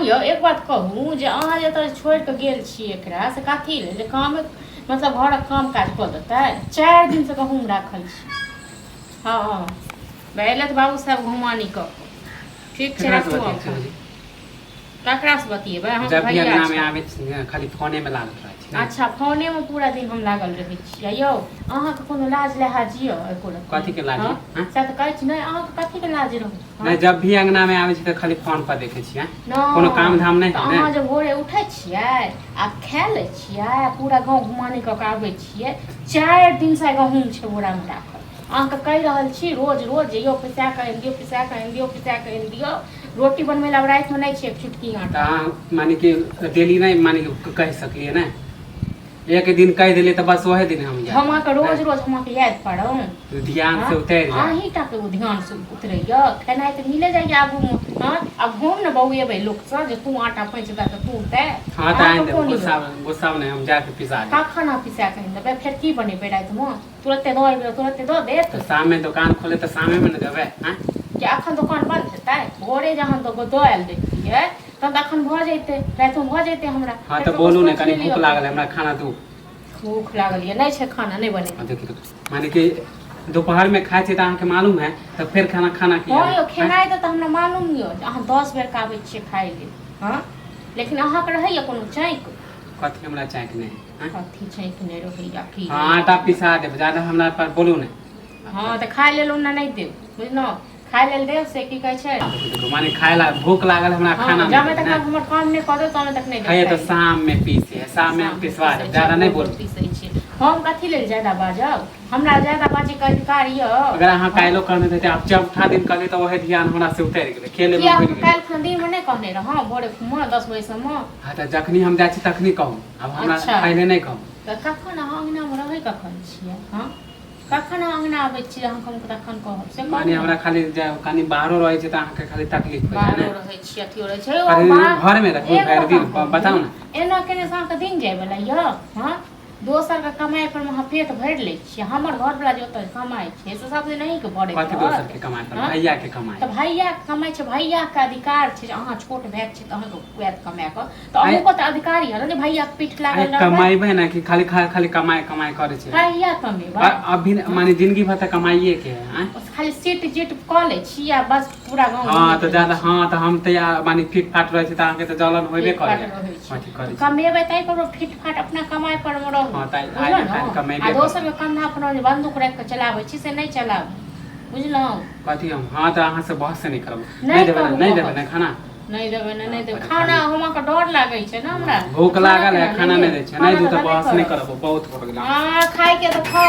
यौ एक बात कहूँ जे अहाँ जे तऽ छोड़ि कऽ गेल छी एकरा से कथी लेल जे काम मतलब घरक काम काज कऽ देतै 4 दिन से गहूँम राखल छी हाँ भेलत बाबू साहब घुमानी कऽ ठीक छै राखू ककरा से बतिएबै हम जब भी भैया अंगना में आवे छी खाली फोने में लागल रहै छी अच्छा फोने में पूरा दिन हम लागल रहै छियै यौ अहाँके कोनो लाज लिहाज यऽ एको रत्ती कथी के लाज से तऽ कहै छी नहि अहाँके कथी के लाज रहै नहीं जब भी अंगना में आवे छी तऽ खाली फोन पर देखै छियै कोनो काम धाम नहीं है अहाँ जब भोरे उठै छियै आ खा लै छियै पूरा गाँव घुमानी कऽ के आबै छियै 4 दिन से गहूँम छै बोरा में राखल अहाँके कहि रहल छी रोज रोज यौ पिसा कऽ आनि दियौ पिसा कऽ आनि दियौ पिसा कऽ आनि दियौ रोटी बनबै ला राति में नहीं छै एक चुटकी आटा माने कि डेली नहीं माने कह सकलिए ना एक दिन कह दिले तो बस वही दिन हम हम के रोज रोज हम के याद पड़ो ध्यान से उतर जाए अहीं टा के ध्यान से उतरैया खेनाइ तऽ मिले जाइए आगू में हां अब हम न बौएबै लोक से जे तू आटा पैंच दे त तू ते हां त आइन दे गुस्सा नहीं हम जाके पिसा दे कखन पिसा के देबै फेर की बनेबै रात में तुरंते दो दे तो शाम में दुकान खोले तो शाम में न देबै हां कि अखन दुकान बंद हेतै भोरे जहन तो दो आयल देखिए तब अखन भ जैते रात में भ जैते हमरा हां त बोलू ने कनी भूख लागल हमरा खाना दू भूख लागल ये नहीं छै खाना नहीं बने देखिए माने कि दोपहर में खाए छै त अहाँ के मालूम है तो फिर खाना की हां यो खेनाइ त हमरा मालूम य अहाँ 10 बेर का आबै छियै खाइ ले हां लेकिन अहाँ के रहैया कोनो चैक कथी हमरा चैक नहीं कथी चैक नहीं रहैया की हां आटा पिसा देब ज्यादा हमरा पर बोलू ने हां त खाइ लेल ओना नहीं देब बुझनो खाइ लेल देब से की कहै छै माने खाए ला भूख लागल हमरा खाना जामे तक हमर काम नहीं कर दो तमे तक नहीं खाए तो शाम में पीसे शाम में हम पिसवा देब ज्यादा नहीं बोल पीसै छी हम कथी लेल ज्यादा बाजब हमरा ज्यादा बाजे के अधिकार य अगर अहाँ काइलो करने देते आप चौथा दिन कहले तो वही ध्यान हमरा से उतर गेले खेले में भूल गेले काल खन दिन में नहीं कहने रह भोरे में 10 बजे से में हां त जखनी हम जाय छी तखनी कहू अब हमरा पहले नहीं कहू त कखन अहाँ अंगना में रहै कखन छियै हां कखन अंगना आबै छी अहाँ हम तखन कहब से माने हमरा खाली कनी बाहरो रहै छै त अहाँ के खाली तकलीफ हो जाय बाहरो रहै छी अथी रहै छै घर में रहू भर दिन बताओ ना एना केने से अहाँ के दिन जाय वाला य हां दोसर के कमाई पर में पेट भर ले छी हमर घर वाला जो त कमाई छै से सब नहीं के भरे कथि दोसर के कमाई पर भैया के कमाई त भैया के कमाई छै भैया के अधिकार छै अहाँ छोट भाई छी त अहाँ के कुएत कमाय के त अहू को त अधिकारी है ना भैया के पीठ लागल रहै कमाईबे ना कि खाली कमाई करे छै भैया कमेबा अभी माने जिंदगी भर त कमाईए के है खाली सीट जिट क ले छी या बस पूरा गांव हां त ज्यादा हां त हम त माने फिट फाट रहे छै त अहाँ के त जलन होइबे करे कमेबै तै पर फिट फाट अपना कमाई पर में रहू हां त आई कमेबे आ दोसर के कंधा पर बंदूक रख के चलाबै छी से नहीं चलाबू बुझलौ कथी हम हां त अहाँ से बहस नहीं करब नहीं देबै ना खाना नहीं देबै नहीं देबै खाना हमरा के डर लागै छै ना हमरा भूख लागल है खाना नहीं दै छै नहीं दू त बहस नहीं करब बहुत हो गेल हां खाइ के त खा